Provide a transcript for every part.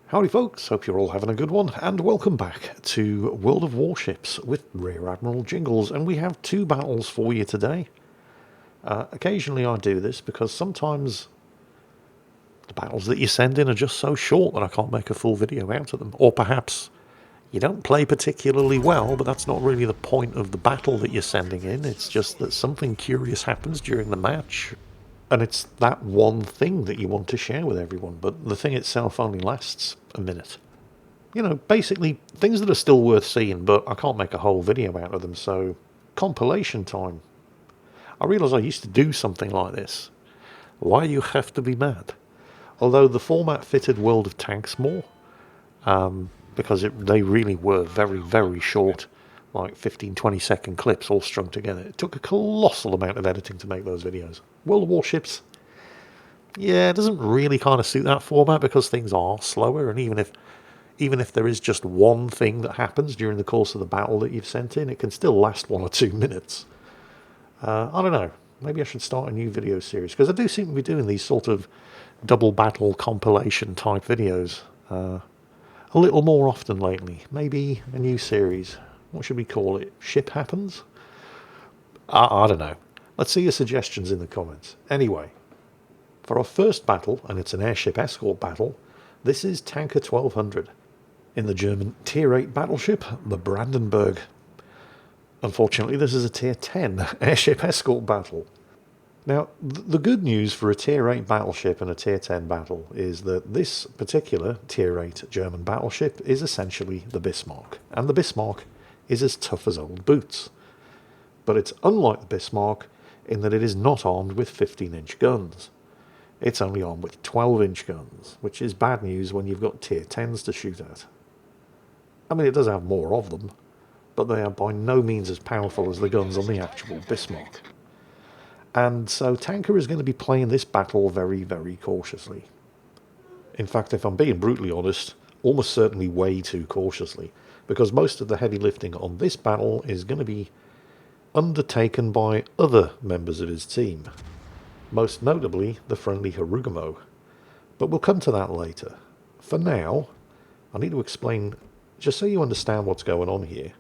Howdy folks, hope you're all having a good one, and welcome back to World of Warships with Rear Admiral Jingles, and we have two battles for you today. Occasionally I do this because sometimes the battles that you send in are just so short that I can't make a full video out of them, or perhaps you don't play particularly well, but that's not really the point of the battle that you're sending in. It's just that something curious happens during the match, and it's that one thing that you want to share with everyone, but the thing itself only lasts a minute. You know, basically things that are still worth seeing, but I can't make a whole video out of them, so compilation time. I realise I used to do something like this. Why you have to be mad? Although the format fitted World of Tanks more, because they really were very, very short, like 15-20 second clips all strung together. It took a colossal amount of editing to make those videos. World of Warships, yeah, it doesn't really kind of suit that format because things are slower, and even if there is just one thing that happens during the course of the battle that you've sent in, it can still last 1 or 2 minutes. I don't know, maybe I should start a new video series, because I do seem to be doing these sort of double battle compilation type videos a little more often lately. Maybe a new series. What should we call it? Ship Happens? I don't know. Let's see your suggestions in the comments. Anyway, for our first battle, and it's an airship escort battle, this is Tanker 1200 in the German Tier 8 battleship, the Brandenburg. Unfortunately, this is a Tier 10 airship escort battle. Now, the good news for a Tier 8 battleship and a Tier 10 battle is that this particular Tier 8 German battleship is essentially the Bismarck, and the Bismarck is as tough as old boots. But it's unlike the Bismarck in that it is not armed with 15-inch guns. It's only armed with 12-inch guns, which is bad news when you've got Tier 10s to shoot at. I mean, it does have more of them, but they are by no means as powerful as the guns on the actual Bismarck. And so Tanker is going to be playing this battle very, very cautiously. In fact, if I'm being brutally honest, almost certainly way too cautiously, because most of the heavy lifting on this battle is going to be undertaken by other members of his team, most notably the friendly Harugumo. But we'll come to that later. For now, I need to explain, just so you understand what's going on here,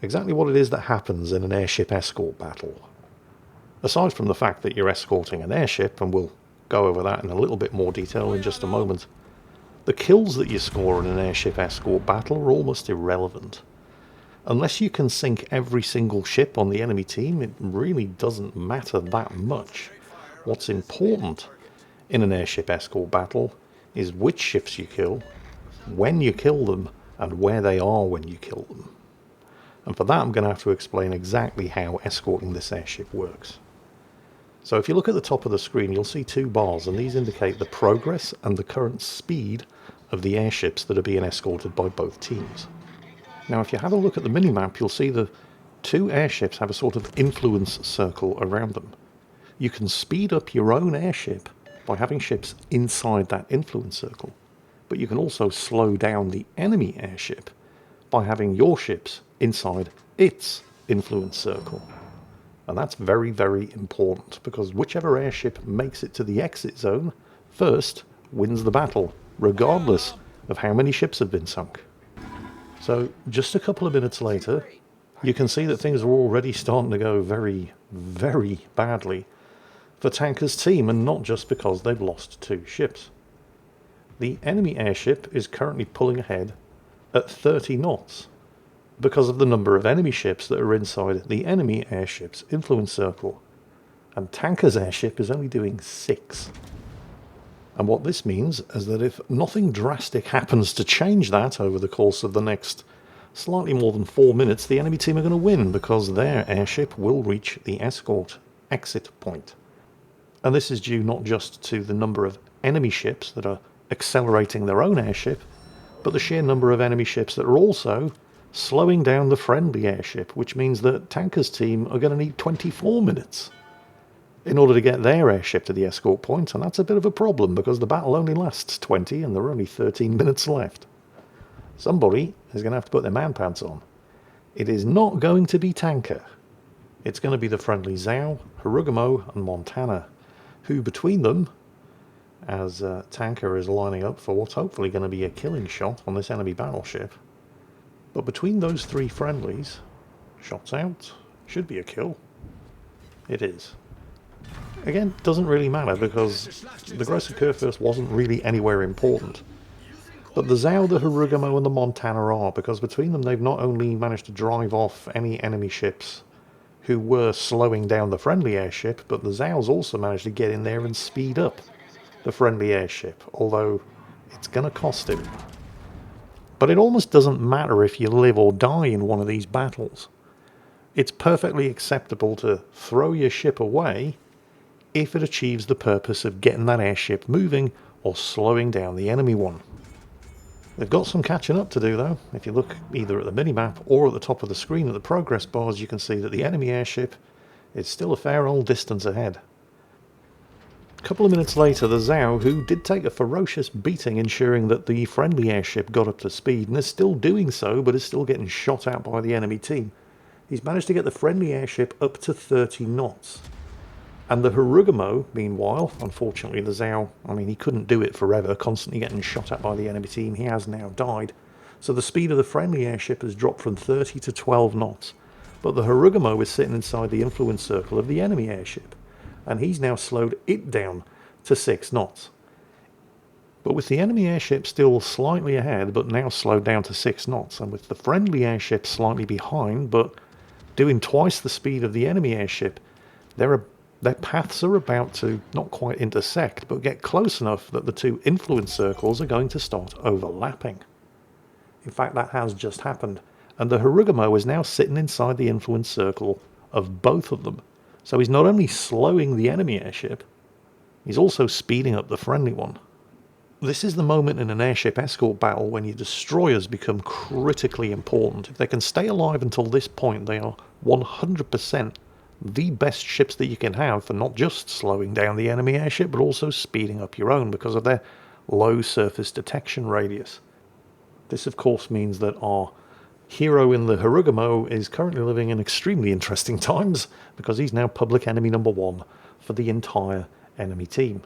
exactly what it is that happens in an airship escort battle. Aside from the fact that you're escorting an airship, and we'll go over that in a little bit more detail in just a moment, the kills that you score in an airship escort battle are almost irrelevant. Unless you can sink every single ship on the enemy team, it really doesn't matter that much. What's important in an airship escort battle is which ships you kill, when you kill them, and where they are when you kill them. And for that I'm going to have to explain exactly how escorting this airship works. So if you look at the top of the screen, you'll see two bars, and these indicate the progress and the current speed of the airships that are being escorted by both teams. Now, if you have a look at the minimap, you'll see the two airships have a sort of influence circle around them. You can speed up your own airship by having ships inside that influence circle, but you can also slow down the enemy airship by having your ships inside its influence circle. And that's very, very important, because whichever airship makes it to the exit zone first wins the battle, regardless of how many ships have been sunk. So just a couple of minutes later, you can see that things are already starting to go very, very badly for Tanker's team, and not just because they've lost 2 ships. The enemy airship is currently pulling ahead at 30 knots because of the number of enemy ships that are inside the enemy airship's influence circle, and Tanker's airship is only doing 6. And what this means is that if nothing drastic happens to change that over the course of the next slightly more than 4 minutes, the enemy team are going to win, because their airship will reach the escort exit point. And this is due not just to the number of enemy ships that are accelerating their own airship, but the sheer number of enemy ships that are also slowing down the friendly airship, which means that Tanker's team are going to need 24 minutes in order to get their airship to the escort point, and that's a bit of a problem because the battle only lasts 20 and there are only 13 minutes left. Somebody is going to have to put their man pants on. It is not going to be Tanker. It's going to be the friendly Zhao, Harugumo and Montana, who between them as Tanker is lining up for what's hopefully going to be a killing shot on this enemy battleship. But between those three friendlies, shots out, should be a kill. It is. Again, doesn't really matter because the Aggressive Kurfürst wasn't really anywhere important. But the Zhao, the Harugumo and the Montana are, because between them they've not only managed to drive off any enemy ships who were slowing down the friendly airship, but the Zhao's also managed to get in there and speed up the friendly airship, although it's going to cost him. But it almost doesn't matter if you live or die in one of these battles. It's perfectly acceptable to throw your ship away if it achieves the purpose of getting that airship moving or slowing down the enemy one. They've got some catching up to do though. If you look either at the minimap or at the top of the screen at the progress bars, you can see that the enemy airship is still a fair old distance ahead. A couple of minutes later, the Zhao, who did take a ferocious beating ensuring that the friendly airship got up to speed, and is still doing so, but is still getting shot at by the enemy team, he's managed to get the friendly airship up to 30 knots. And the Harugumo, meanwhile, unfortunately the Zhao, I mean, he couldn't do it forever, constantly getting shot at by the enemy team. He has now died. So the speed of the friendly airship has dropped from 30 to 12 knots. But the Harugumo is sitting inside the influence circle of the enemy airship. And he's now slowed it down to 6 knots. But with the enemy airship still slightly ahead, but now slowed down to 6 knots, and with the friendly airship slightly behind, but doing twice the speed of the enemy airship, their paths are about to not quite intersect, but get close enough that the two influence circles are going to start overlapping. In fact, that has just happened, and the Harugumo is now sitting inside the influence circle of both of them. So he's not only slowing the enemy airship, he's also speeding up the friendly one. This is the moment in an airship escort battle when your destroyers become critically important. If they can stay alive until this point, they are 100% the best ships that you can have for not just slowing down the enemy airship, but also speeding up your own because of their low surface detection radius. This, of course, means that our hero in the Harugumo is currently living in extremely interesting times because he's now public enemy number 1 for the entire enemy team.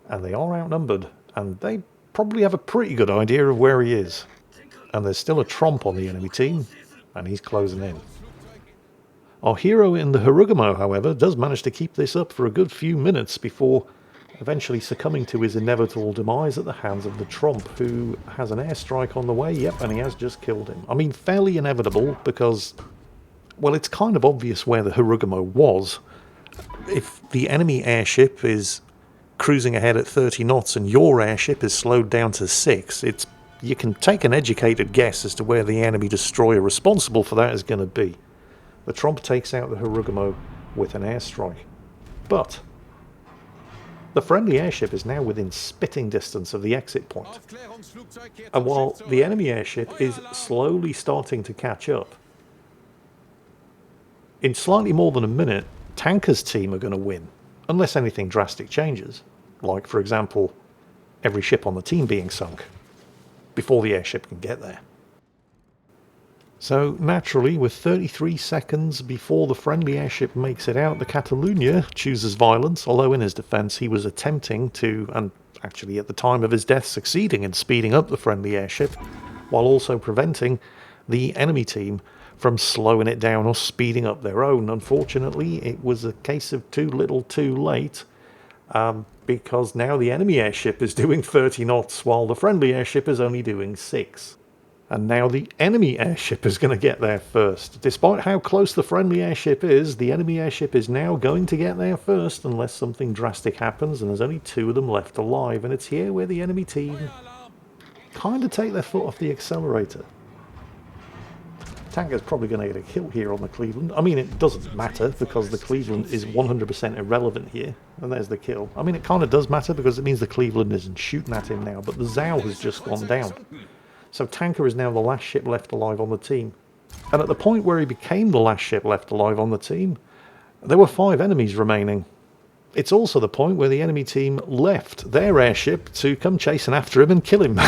And they are outnumbered, and they probably have a pretty good idea of where he is. And there's still a Tromp on the enemy team, and he's closing in. Our hero in the Harugumo, however, does manage to keep this up for a good few minutes before eventually succumbing to his inevitable demise at the hands of the Tromp, who has an airstrike on the way, yep, and he has just killed him. I mean, fairly inevitable because, well, it's kind of obvious where the Harugumo was. If the enemy airship is cruising ahead at 30 knots and your airship is slowed down to 6, you can take an educated guess as to where the enemy destroyer responsible for that is going to be. The Tromp takes out the Harugumo with an airstrike. But the friendly airship is now within spitting distance of the exit point. And while the enemy airship is slowly starting to catch up, in slightly more than a minute, Tanker's team are going to win, unless anything drastic changes. Like, for example, every ship on the team being sunk before the airship can get there. So, naturally, with 33 seconds before the friendly airship makes it out, the Catalunya chooses violence, although in his defence he was attempting to, and actually at the time of his death succeeding in speeding up the friendly airship, while also preventing the enemy team from slowing it down or speeding up their own. Unfortunately, it was a case of too little too late, because now the enemy airship is doing 30 knots while the friendly airship is only doing 6. And now the enemy airship is going to get there first. Despite how close the friendly airship is, the enemy airship is now going to get there first unless something drastic happens, and there's only 2 of them left alive. And it's here where the enemy team kind of take their foot off the accelerator. Tanker's probably going to get a kill here on the Cleveland. I mean, it doesn't matter because the Cleveland is 100% irrelevant here. And there's the kill. I mean, it kind of does matter because it means the Cleveland isn't shooting at him now, but the Zhao has just gone down. So Tanker is now the last ship left alive on the team. And at the point where he became the last ship left alive on the team, there were 5 enemies remaining. It's also the point where the enemy team left their airship to come chasing after him and kill him.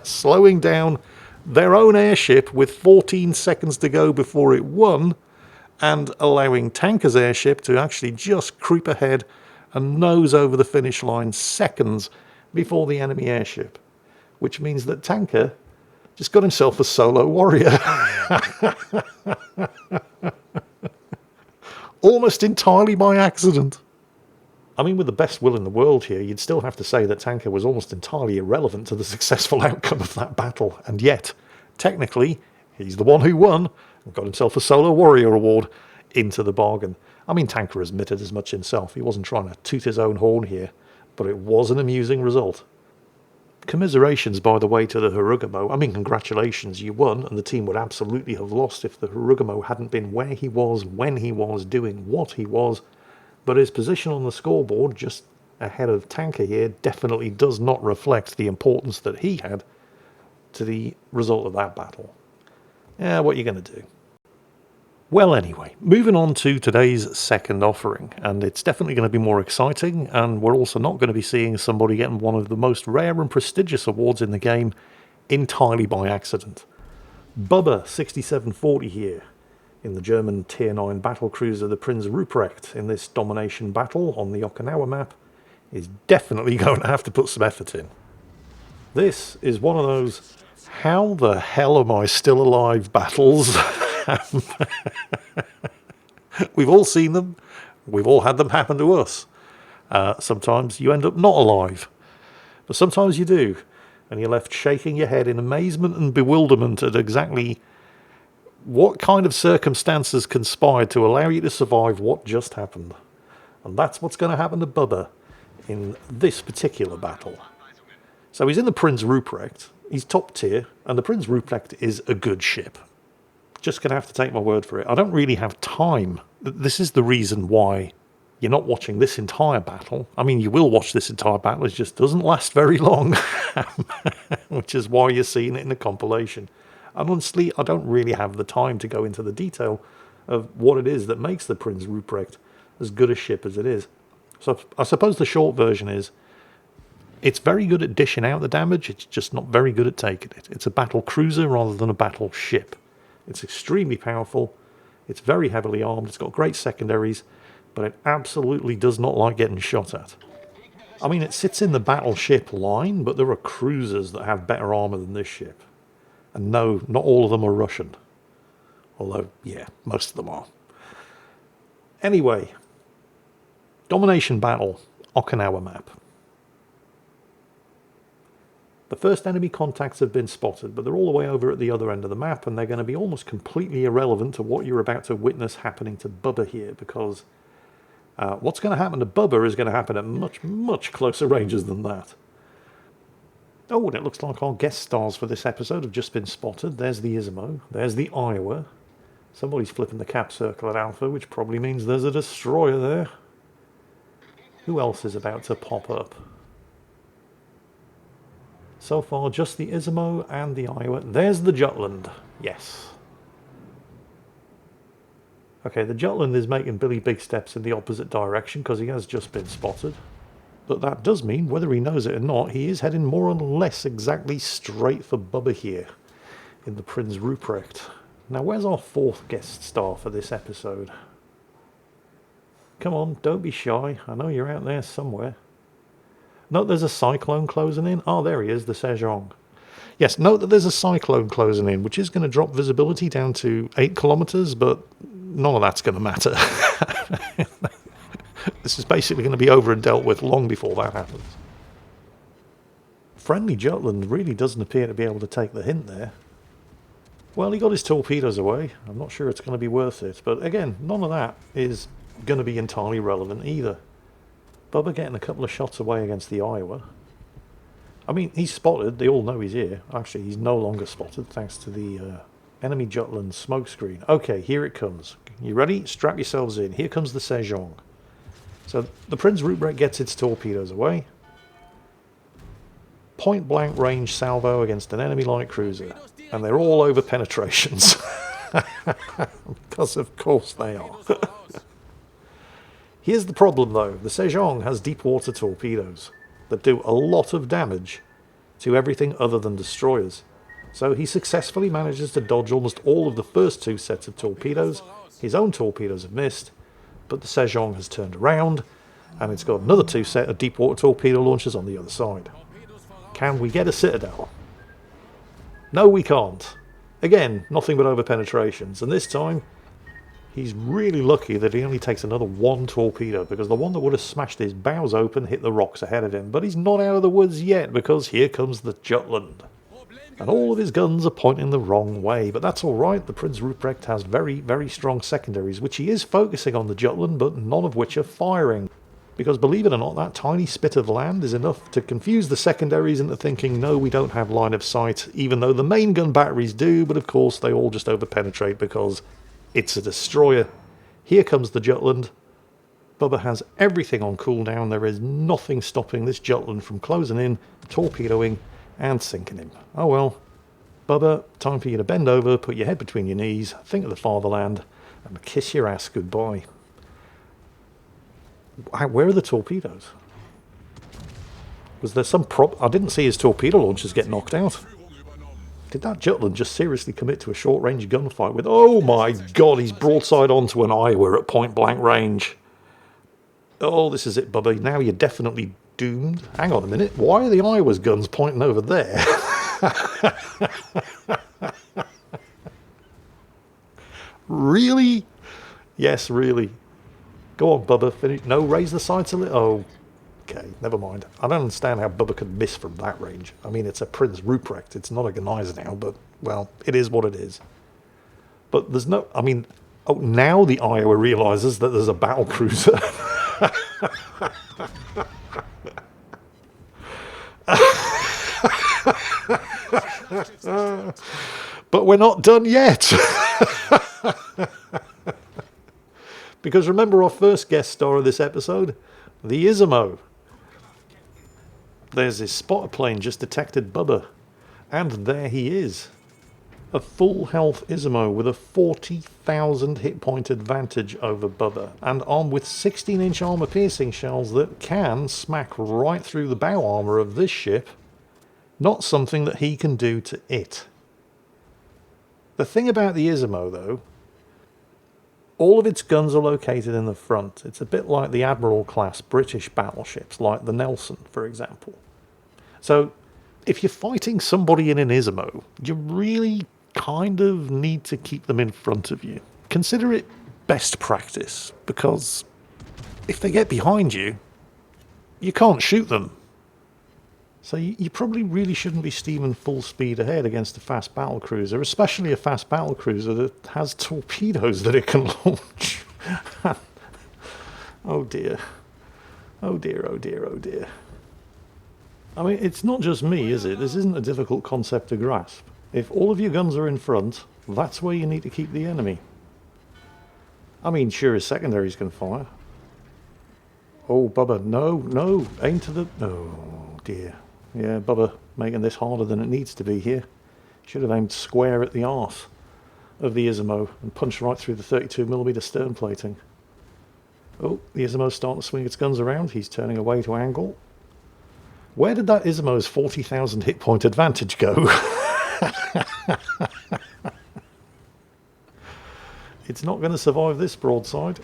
Slowing down their own airship with 14 seconds to go before it won, and allowing Tanker's airship to actually just creep ahead and nose over the finish line seconds before the enemy airship, which means that Tanker just got himself a solo warrior. Almost entirely by accident. I mean, with the best will in the world here, you'd still have to say that Tanker was almost entirely irrelevant to the successful outcome of that battle. And yet, technically, he's the one who won and got himself a solo warrior award into the bargain. I mean, Tanker admitted as much himself. He wasn't trying to toot his own horn here, but it was an amusing result. Commiserations, by the way, to the Harugamo. I mean, congratulations, you won, and the team would absolutely have lost if the Harugamo hadn't been where he was, when he was, doing what he was. But his position on the scoreboard, just ahead of Tanker here, definitely does not reflect the importance that he had to the result of that battle. Yeah, what are you going to do? Well, anyway, moving on to today's second offering, and it's definitely going to be more exciting, and we're also not going to be seeing somebody getting one of the most rare and prestigious awards in the game entirely by accident. Bubba 6740 here, in the German Tier 9 battlecruiser the Prinz Ruprecht in this Domination battle on the Okinawa map, is definitely going to have to put some effort in. This is one of those how the hell am I still alive battles. We've all seen them. We've all had them happen to us. Sometimes you end up not alive. But sometimes you do. And you're left shaking your head in amazement and bewilderment at exactly what kind of circumstances conspired to allow you to survive what just happened. And that's what's going to happen to Bubba in this particular battle. So he's in the Prinz Ruprecht. He's top tier. And the Prinz Ruprecht is a good ship. Just going to have to take my word for it. I don't really have time. This is the reason why you're not watching this entire battle. I mean, you will watch this entire battle. It just doesn't last very long, which is why you're seeing it in the compilation. And honestly, I don't really have the time to go into the detail of what it is that makes the Prinz Ruprecht as good a ship as it is. So I suppose the short version is, it's very good at dishing out the damage. It's just not very good at taking it. It's a battle cruiser rather than a battle ship. It's extremely powerful, it's very heavily armed, it's got great secondaries, but it absolutely does not like getting shot at. I mean, it sits in the battleship line, but there are cruisers that have better armour than this ship. And no, not all of them are Russian. Although, yeah, most of them are. Anyway, Domination battle, Okinawa map. The first enemy contacts have been spotted, but they're all the way over at the other end of the map, and they're going to be almost completely irrelevant to what you're about to witness happening to Bubba here, because what's going to happen to Bubba is going to happen at much, much closer ranges than that. Oh, and it looks like our guest stars for this episode have just been spotted. There's the Izumo, there's the Iowa. Somebody's flipping the cap circle at Alpha, which probably means there's a destroyer there. Who else is about to pop up? So far, just the Izumo and the Iowa. There's the Jutland. Yes. Okay, the Jutland is making Billy big steps in the opposite direction because he has just been spotted. But that does mean, whether he knows it or not, he is heading more or less exactly straight for Bubba here in the Prinz Ruprecht. Now, where's our fourth guest star for this episode? Come on, don't be shy. I know you're out there somewhere. Note there's a cyclone closing in. Oh, there he is, the Sejong. Yes, note that there's a cyclone closing in, which is going to drop visibility down to 8 kilometers, but none of that's going to matter. This is basically going to be over and dealt with long before that happens. Friendly Jutland really doesn't appear to be able to take the hint there. Well, he got his torpedoes away. I'm not sure it's going to be worth it, but again, none of that is going to be entirely relevant either. Bubba getting a couple of shots away against the Iowa. I mean, he's spotted. They all know he's here. Actually, he's no longer spotted thanks to the enemy Jutland smokescreen. Okay, here it comes. You ready? Strap yourselves in. Here comes the Sejong. So the Prinz Ruprecht gets its torpedoes away. Point blank range salvo against an enemy light cruiser. And they're all over penetrations. Because of course they are. Here's the problem though, the Sejong has deep water torpedoes that do a lot of damage to everything other than destroyers. So he successfully manages to dodge almost all of the first two sets of torpedoes. His own torpedoes have missed, but the Sejong has turned around And it's got another 2 set of deep water torpedo launchers on the other side. Can we get a citadel? No, we can't. Again, nothing but over penetrations. And this time, he's really lucky that he only takes another 1 torpedo, because the one that would have smashed his bows open hit the rocks ahead of him. But he's not out of the woods yet, because here comes the Jutland. And all of his guns are pointing the wrong way. But that's alright, the Prinz Ruprecht has very, very strong secondaries, which he is focusing on the Jutland, but none of which are firing. Because believe it or not, that tiny spit of land is enough to confuse the secondaries into thinking, no, we don't have line of sight, even though the main gun batteries do, but of course they all just over-penetrate because it's a destroyer. Here comes the Jutland. Bubba has everything on cooldown. There is nothing stopping this Jutland from closing in, torpedoing, and sinking him. Oh well. Bubba, time for you to bend over, put your head between your knees, think of the fatherland, and kiss your ass goodbye. Where are the torpedoes? Was there some I didn't see his torpedo launchers get knocked out. Did that Jutland just seriously commit to a short-range gunfight with... Oh my god, he's broadside onto an Iowa at point-blank range. Oh, this is it, Bubba. Now you're definitely doomed. Hang on a minute. Why are the Iowa's guns pointing over there? Really? Yes, really. Go on, Bubba. Finish. No, raise the sights a little. Oh, okay. Never mind. I don't understand how Bubba could miss from that range. I mean, it's a Prinz Ruprecht. It's not a Gneisenau, but, well, it is what it is. But there's no... I mean... Oh, now the Iowa realises that there's a battle cruiser. But we're not done yet. Because remember our first guest star of this episode? The Izumo. There's this spotter plane just detected Bubba. And there he is. A full health Izumo with a 40,000 hit point advantage over Bubba. And armed with 16-inch armor piercing shells that can smack right through the bow armor of this ship. Not something that he can do to it. The thing about the Izumo, though, all of its guns are located in the front. It's a bit like the Admiral-class British battleships, like the Nelson, for example. So, if you're fighting somebody in an Izumo, you really kind of need to keep them in front of you. Consider it best practice, because if they get behind you, you can't shoot them. So you probably really shouldn't be steaming full speed ahead against a fast battlecruiser, especially a fast battlecruiser that has torpedoes that it can launch. Oh dear. Oh dear, oh dear, oh dear. I mean, it's not just me, is it? This isn't a difficult concept to grasp. If all of your guns are in front, that's where you need to keep the enemy. I mean, sure, his secondaries can fire. Oh, Bubba, no, no, aim to the... Oh, dear. Yeah, Bubba making this harder than it needs to be here. Should have aimed square at the arse of the Izumo and punched right through the 32mm stern plating. Oh, the Izumo's starting to swing its guns around. He's turning away to angle. Where did that Izumo's 40,000 hit point advantage go? It's not going to survive this broadside.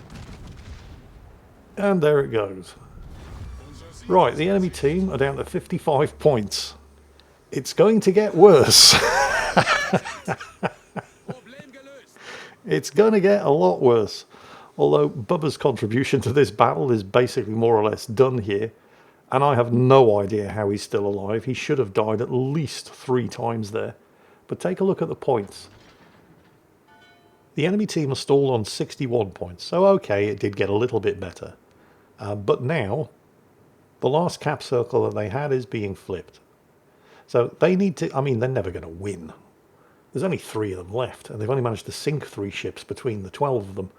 And there it goes. Right, the enemy team are down to 55 points. It's going to get worse. It's going to get a lot worse. Although Bubba's contribution to this battle is basically more or less done here. And I have no idea how he's still alive. He should have died at least 3 times there. But take a look at the points. The enemy team are stalled on 61 points. So okay, it did get a little bit better. But now... the last cap circle that they had is being flipped. So they need to... I mean, they're never going to win. There's only 3 of them left, and they've only managed to sink 3 ships between the 12 of them.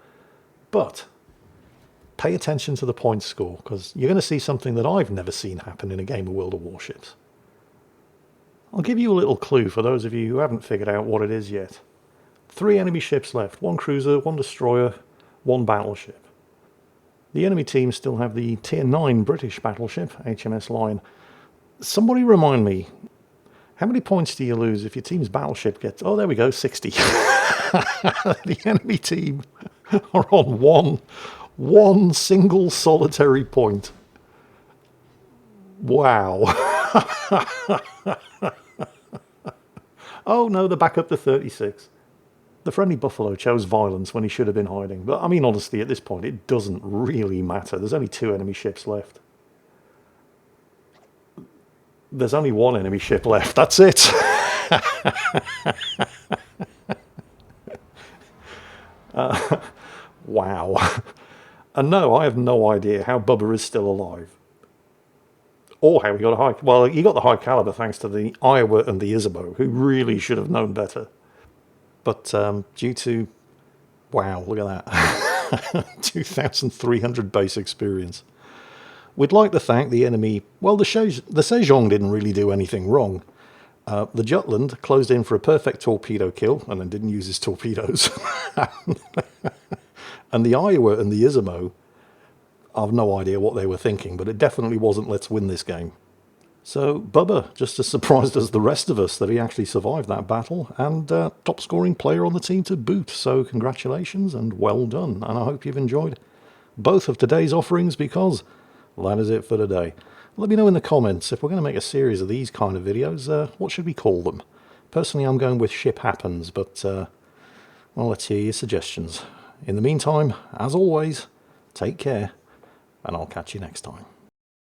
But pay attention to the point score, because you're going to see something that I've never seen happen in a game of World of Warships. I'll give you a little clue for those of you who haven't figured out what it is yet. 3 enemy ships left. 1 cruiser, 1 destroyer, 1 battleship. The enemy team still have the Tier 9 British battleship, HMS Lion. Somebody remind me, how many points do you lose if your team's battleship gets... Oh, there we go, 60. The enemy team are on One single solitary point. Wow. Oh no, they're back up to 36. The friendly buffalo chose violence when he should have been hiding. But I mean, honestly, at this point, it doesn't really matter. There's only 2 enemy ships left. There's only 1 enemy ship left. That's it. Wow. And no, I have no idea how Bubba is still alive. Or how he got a high... Well, he got the high caliber thanks to the Iowa and the Isabeau, who really should have known better. But due to... Wow, look at that. 2,300 base experience. We'd like to thank the enemy... Well, the Sejong didn't really do anything wrong. The Jutland closed in for a perfect torpedo kill and then didn't use his torpedoes. And the Iowa and the Isabeau, I've no idea what they were thinking, but it definitely wasn't let's win this game. So Bubba, just as surprised as the rest of us that he actually survived that battle, and top scoring player on the team to boot. So congratulations and well done, and I hope you've enjoyed both of today's offerings, because that is it for today. Let me know in the comments if we're going to make a series of these kind of videos, what should we call them? Personally, I'm going with Ship Happens, but well, let's hear your suggestions. In the meantime, as always, take care, and I'll catch you next time.